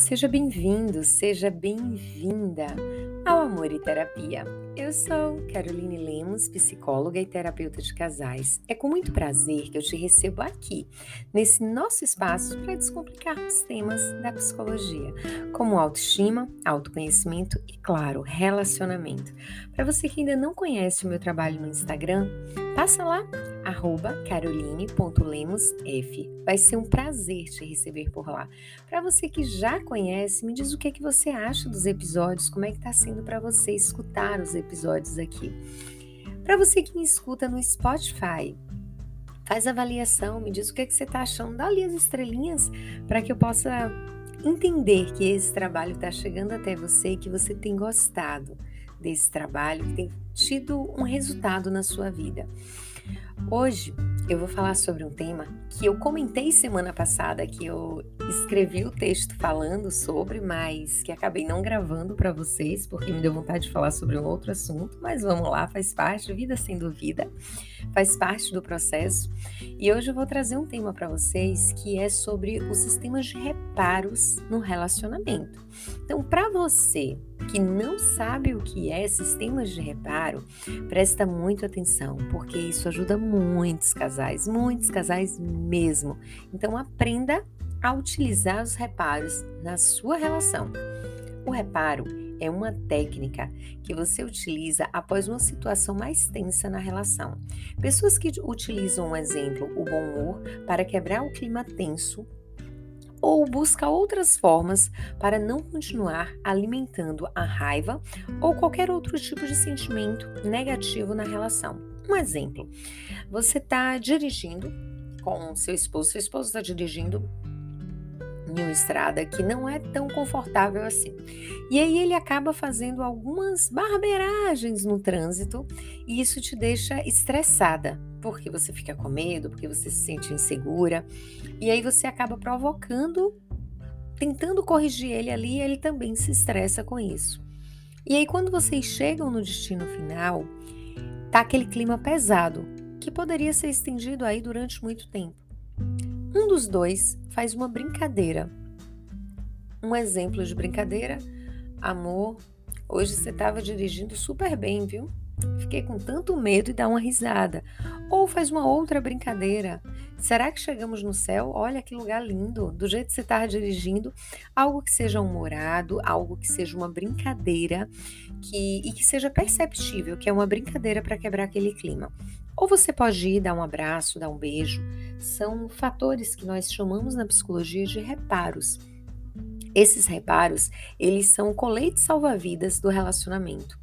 Seja bem-vindo, seja bem-vinda ao Amor e Terapia. Eu sou Caroline Lemos, psicóloga e terapeuta de casais. É com muito prazer que eu te recebo aqui, nesse nosso espaço para descomplicarmos temas da psicologia, como autoestima, autoconhecimento e, claro, relacionamento. Para você que ainda não conhece o meu trabalho no Instagram, passa lá, @caroline.lemosf. Vai ser um prazer te receber por lá. Para você que já conhece, me diz o que você acha dos episódios, como é que está sendo para você escutar os episódios aqui. Para você que me escuta no Spotify, faz avaliação, me diz o que você está achando, dá ali as estrelinhas para que eu possa entender que esse trabalho está chegando até você e que você tem gostado desse trabalho, que tem tido um resultado na sua vida. Hoje eu vou falar sobre um tema que eu comentei semana passada, que eu escrevi o texto falando sobre, mas que acabei não gravando para vocês, porque me deu vontade de falar sobre um outro assunto, mas vamos lá, faz parte, vida sem dúvida, faz parte do processo. E hoje eu vou trazer um tema para vocês que é sobre os sistemas de reparos no relacionamento. Então, para você que não sabe o que é sistemas de reparo, presta muito atenção, porque isso ajuda muitos casais mesmo. Então aprenda a utilizar os reparos na sua relação. O reparo é uma técnica que você utiliza após uma situação mais tensa na relação. Pessoas que utilizam, um exemplo, o bom humor para quebrar o clima tenso, ou busca outras formas para não continuar alimentando a raiva ou qualquer outro tipo de sentimento negativo na relação. Um exemplo, você está dirigindo com seu esposo está dirigindo em uma estrada que não é tão confortável assim. E aí ele acaba fazendo algumas barbeiragens no trânsito e isso te deixa estressada, porque você fica com medo, porque você se sente insegura, e aí você acaba tentando corrigir ele ali, e ele também se estressa com isso. E aí quando vocês chegam no destino final, tá aquele clima pesado, que poderia ser estendido aí durante muito tempo. Um dos dois faz uma brincadeira. Um exemplo de brincadeira: amor, hoje você estava dirigindo super bem, viu? Fiquei com tanto medo, e dá uma risada. Ou faz uma outra brincadeira: será que chegamos no céu? Olha que lugar lindo, do jeito que você estava dirigindo. Algo que seja humorado, algo que seja uma brincadeira e que seja perceptível que é uma brincadeira para quebrar aquele clima. Ou você pode ir dar um abraço, dar um beijo. São fatores que nós chamamos na psicologia de reparos. Esses reparos, eles são coletes salva-vidas do relacionamento.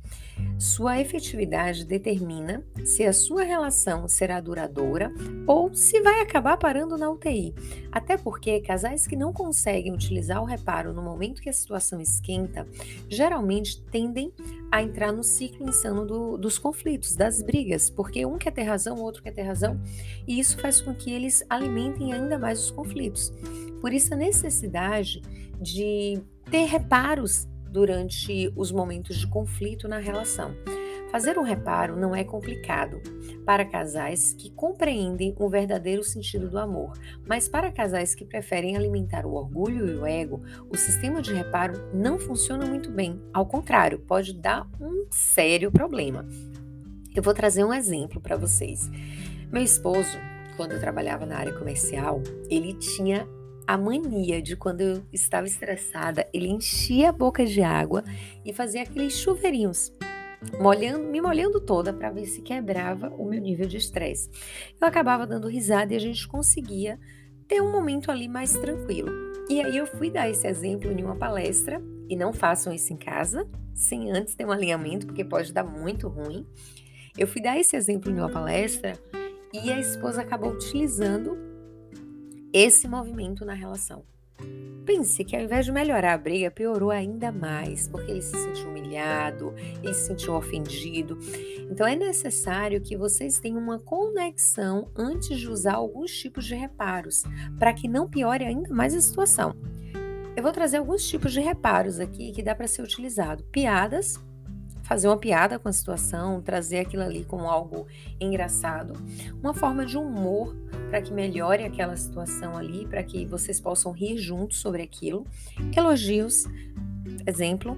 Sua efetividade determina se a sua relação será duradoura ou se vai acabar parando na UTI. Até porque casais que não conseguem utilizar o reparo no momento que a situação esquenta, geralmente tendem a entrar no ciclo insano dos conflitos, das brigas, porque um quer ter razão, o outro quer ter razão, e isso faz com que eles alimentem ainda mais os conflitos. Por isso a necessidade de ter reparos durante os momentos de conflito na relação. Fazer um reparo não é complicado para casais que compreendem o verdadeiro sentido do amor, mas para casais que preferem alimentar o orgulho e o ego, o sistema de reparo não funciona muito bem. Ao contrário, pode dar um sério problema. Eu vou trazer um exemplo para vocês. Meu esposo, quando eu trabalhava na área comercial, ele tinha a mania de, quando eu estava estressada, ele enchia a boca de água e fazia aqueles chuveirinhos, me molhando toda para ver se quebrava o meu nível de estresse. Eu acabava dando risada e a gente conseguia ter um momento ali mais tranquilo. E aí eu fui dar esse exemplo em uma palestra, e não façam isso em casa, sem antes ter um alinhamento, porque pode dar muito ruim. Eu fui dar esse exemplo em uma palestra e a esposa acabou utilizando esse movimento na relação. Pense que ao invés de melhorar a briga, piorou ainda mais, porque ele se sentiu humilhado, ele se sentiu ofendido. Então é necessário que vocês tenham uma conexão antes de usar alguns tipos de reparos, para que não piore ainda mais a situação. Eu vou trazer alguns tipos de reparos aqui que dá para ser utilizado. Piadas, fazer uma piada com a situação, trazer aquilo ali como algo engraçado, uma forma de humor para que melhore aquela situação ali, para que vocês possam rir juntos sobre aquilo. Elogios, exemplo: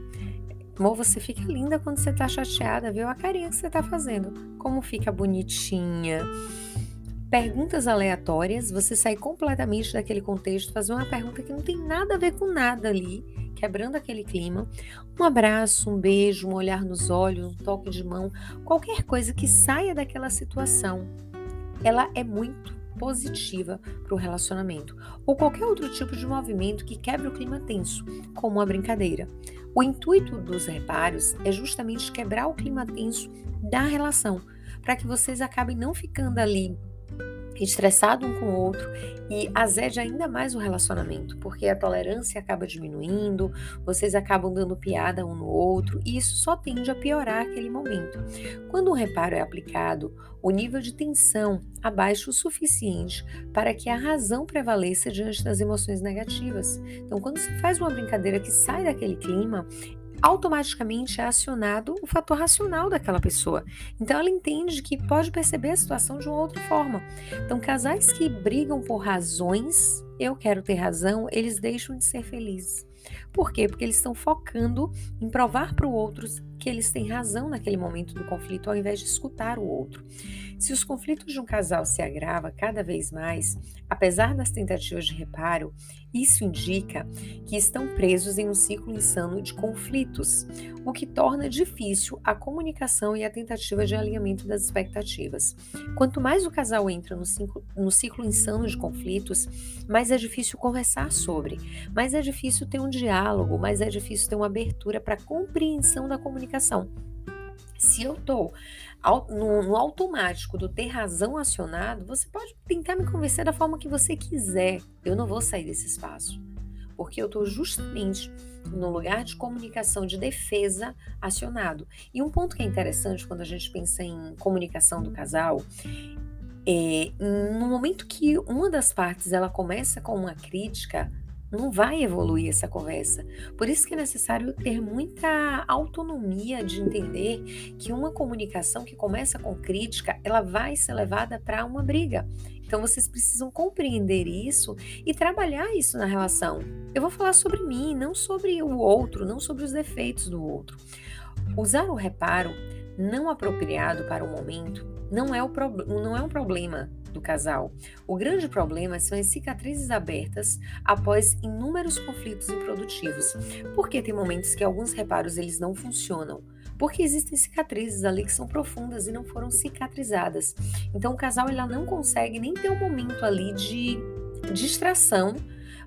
amor, você fica linda quando você tá chateada, viu? A carinha que você tá fazendo, como fica bonitinha. Perguntas aleatórias, você sair completamente daquele contexto, fazer uma pergunta que não tem nada a ver com nada ali, quebrando aquele clima. Um abraço, um beijo, um olhar nos olhos, um toque de mão, qualquer coisa que saia daquela situação, ela é muito positiva para o relacionamento. Ou qualquer outro tipo de movimento que quebre o clima tenso, como uma brincadeira. O intuito dos reparos é justamente quebrar o clima tenso da relação, para que vocês acabem não ficando ali estressado um com o outro e azede ainda mais o relacionamento, porque a tolerância acaba diminuindo, vocês acabam dando piada um no outro e isso só tende a piorar aquele momento. Quando um reparo é aplicado, o nível de tensão abaixa o suficiente para que a razão prevaleça diante das emoções negativas. Então, quando se faz uma brincadeira que sai daquele clima, automaticamente é acionado o fator racional daquela pessoa. Então ela entende que pode perceber a situação de uma outra forma. Então casais que brigam por razões, eu quero ter razão, eles deixam de ser felizes. Por quê? Porque eles estão focando em provar para o outro que eles têm razão naquele momento do conflito, ao invés de escutar o outro. Se os conflitos de um casal se agravam cada vez mais, apesar das tentativas de reparo, isso indica que estão presos em um ciclo insano de conflitos, o que torna difícil a comunicação e a tentativa de alinhamento das expectativas. Quanto mais o casal entra no ciclo insano de conflitos, mais é difícil conversar sobre, mais é difícil ter um diálogo, mais é difícil ter uma abertura para a compreensão da comunicação. Se eu estou no automático do ter razão acionado, você pode tentar me convencer da forma que você quiser. Eu não vou sair desse espaço, porque eu estou justamente no lugar de comunicação, de defesa acionado. E um ponto que é interessante quando a gente pensa em comunicação do casal, no momento que uma das partes ela começa com uma crítica, não vai evoluir essa conversa. Por isso que é necessário ter muita autonomia de entender que uma comunicação que começa com crítica, ela vai ser levada para uma briga. Então vocês precisam compreender isso e trabalhar isso na relação. Eu vou falar sobre mim, não sobre o outro, não sobre os defeitos do outro. Usar o reparo não apropriado para o momento não é um problema do casal. O grande problema são as cicatrizes abertas após inúmeros conflitos improdutivos. Porque tem momentos que alguns reparos eles não funcionam. Porque existem cicatrizes ali que são profundas e não foram cicatrizadas. Então o casal ela não consegue nem ter um momento ali de distração.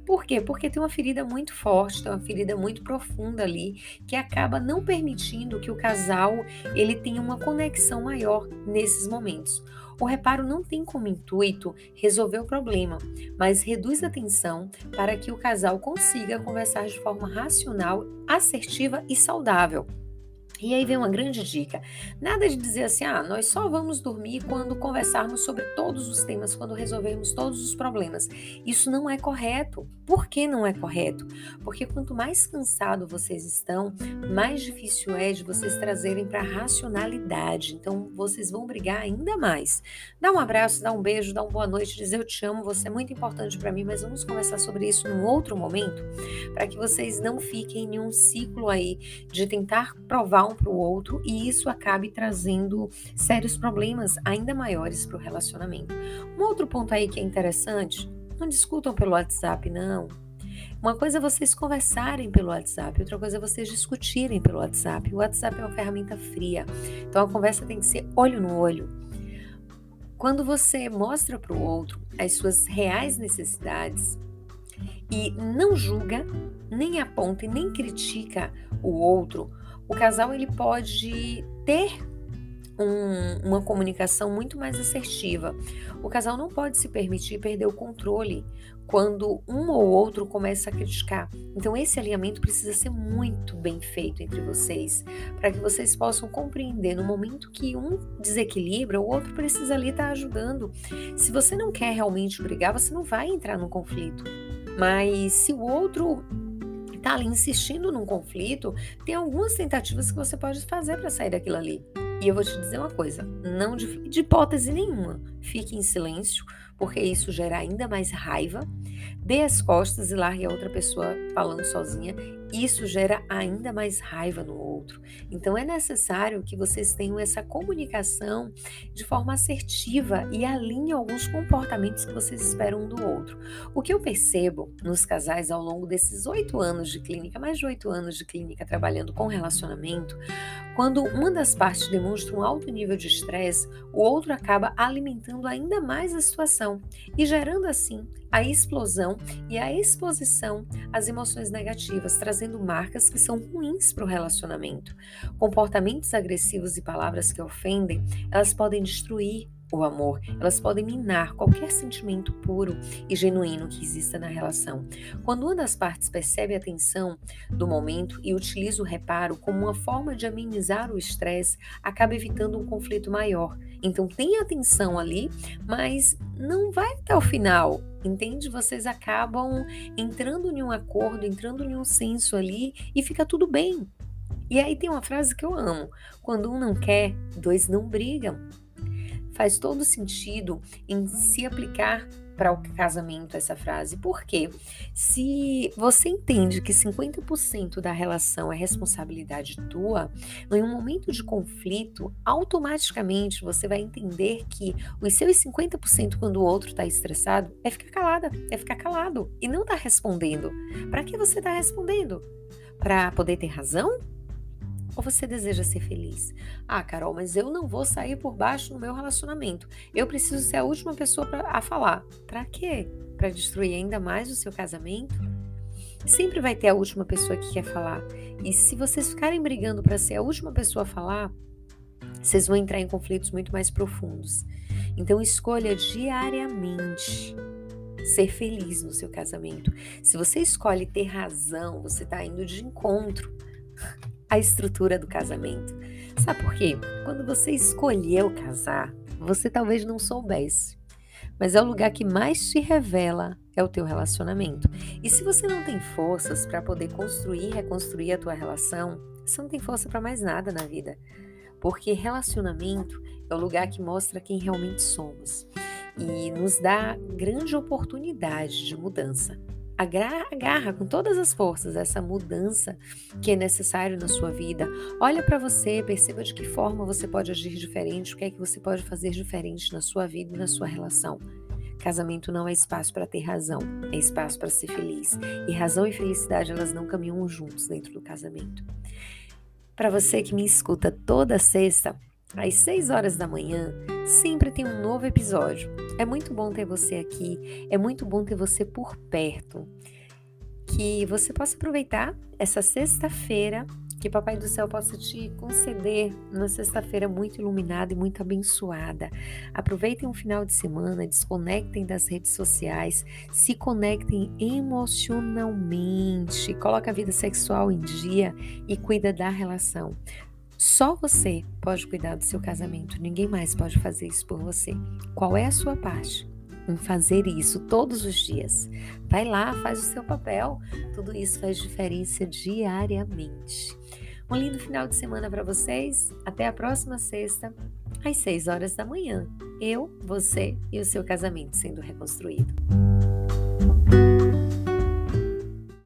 Por quê? Porque tem uma ferida muito forte, tem uma ferida muito profunda ali, que acaba não permitindo que o casal ele tenha uma conexão maior nesses momentos. O reparo não tem como intuito resolver o problema, mas reduz a tensão para que o casal consiga conversar de forma racional, assertiva e saudável. E aí vem uma grande dica. Nada de dizer assim, nós só vamos dormir quando conversarmos sobre todos os temas, quando resolvermos todos os problemas. Isso não é correto. Por que não é correto? Porque quanto mais cansado vocês estão, mais difícil é de vocês trazerem para a racionalidade. Então, vocês vão brigar ainda mais. Dá um abraço, dá um beijo, dá uma boa noite, dizer eu te amo, você é muito importante para mim, mas vamos conversar sobre isso num outro momento, para que vocês não fiquem em um ciclo aí de tentar provar um para o outro e isso acabe trazendo sérios problemas ainda maiores para o relacionamento. Um outro ponto aí que é interessante, não discutam pelo WhatsApp, não. Uma coisa é vocês conversarem pelo WhatsApp, outra coisa é vocês discutirem pelo WhatsApp. O WhatsApp é uma ferramenta fria, então a conversa tem que ser olho no olho. Quando você mostra para o outro as suas reais necessidades e não julga, nem aponta e nem critica o outro, o casal ele pode ter uma comunicação muito mais assertiva. O casal não pode se permitir perder o controle quando um ou outro começa a criticar. Então esse alinhamento precisa ser muito bem feito entre vocês, para que vocês possam compreender no momento que um desequilibra, o outro precisa ali estar ajudando. Se você não quer realmente brigar, você não vai entrar num conflito. Mas se o outro tá ali insistindo num conflito, tem algumas tentativas que você pode fazer para sair daquilo ali. E eu vou te dizer uma coisa, não de hipótese nenhuma, fique em silêncio, porque isso gera ainda mais raiva. Dê as costas e largue a outra pessoa falando sozinha. Isso gera ainda mais raiva no outro. Então é necessário que vocês tenham essa comunicação de forma assertiva e alinhem alguns comportamentos que vocês esperam um do outro. O que eu percebo nos casais ao longo desses 8 anos de clínica, mais de 8 anos de clínica trabalhando com relacionamento, quando uma das partes demonstra um alto nível de estresse, o outro acaba alimentando ainda mais a situação e gerando assim a explosão e a exposição às emoções negativas, trazendo marcas que são ruins para o relacionamento. Comportamentos agressivos e palavras que ofendem, elas podem destruir o amor, elas podem minar qualquer sentimento puro e genuíno que exista na relação. Quando uma das partes percebe a tensão do momento e utiliza o reparo como uma forma de amenizar o estresse, acaba evitando um conflito maior. Então tem atenção ali, mas não vai até o final, entende? Vocês acabam entrando em um acordo, entrando em um senso ali e fica tudo bem. E aí tem uma frase que eu amo: quando um não quer, dois não brigam. Faz todo sentido em se aplicar para o casamento essa frase. Por quê? Se você entende que 50% da relação é responsabilidade tua, em um momento de conflito, automaticamente você vai entender que os seus 50% quando o outro está estressado é ficar calada, é ficar calado e não tá respondendo. Para que você está respondendo? Para poder ter razão? Ou você deseja ser feliz? Ah, Carol, mas eu não vou sair por baixo no meu relacionamento. Eu preciso ser a última pessoa a falar. Para quê? Para destruir ainda mais o seu casamento? Sempre vai ter a última pessoa que quer falar. E se vocês ficarem brigando para ser a última pessoa a falar, vocês vão entrar em conflitos muito mais profundos. Então escolha diariamente ser feliz no seu casamento. Se você escolhe ter razão, você está indo de encontro a estrutura do casamento. Sabe por quê? Quando você escolheu casar, você talvez não soubesse, mas é o lugar que mais te revela é o teu relacionamento. E se você não tem forças para poder construir e reconstruir a tua relação, você não tem força para mais nada na vida. Porque relacionamento é o lugar que mostra quem realmente somos e nos dá grande oportunidade de mudança. Agarra com todas as forças essa mudança que é necessário na sua vida. Olha para você, perceba de que forma você pode agir diferente, o que é que você pode fazer diferente na sua vida e na sua relação. Casamento não é espaço para ter razão, é espaço para ser feliz. E razão e felicidade, elas não caminham juntos dentro do casamento. Para você que me escuta toda sexta, às 6 horas da manhã, sempre tem um novo episódio. É muito bom ter você aqui, é muito bom ter você por perto. Que você possa aproveitar essa sexta-feira, que Papai do Céu possa te conceder uma sexta-feira muito iluminada e muito abençoada. Aproveitem um final de semana, desconectem das redes sociais, se conectem emocionalmente, coloca a vida sexual em dia e cuida da relação. Só você pode cuidar do seu casamento, ninguém mais pode fazer isso por você. Qual é a sua parte em fazer isso todos os dias? Vai lá, faz o seu papel, tudo isso faz diferença diariamente. Um lindo final de semana para vocês, até a próxima sexta, às 6 horas da manhã. Eu, você e o seu casamento sendo reconstruído.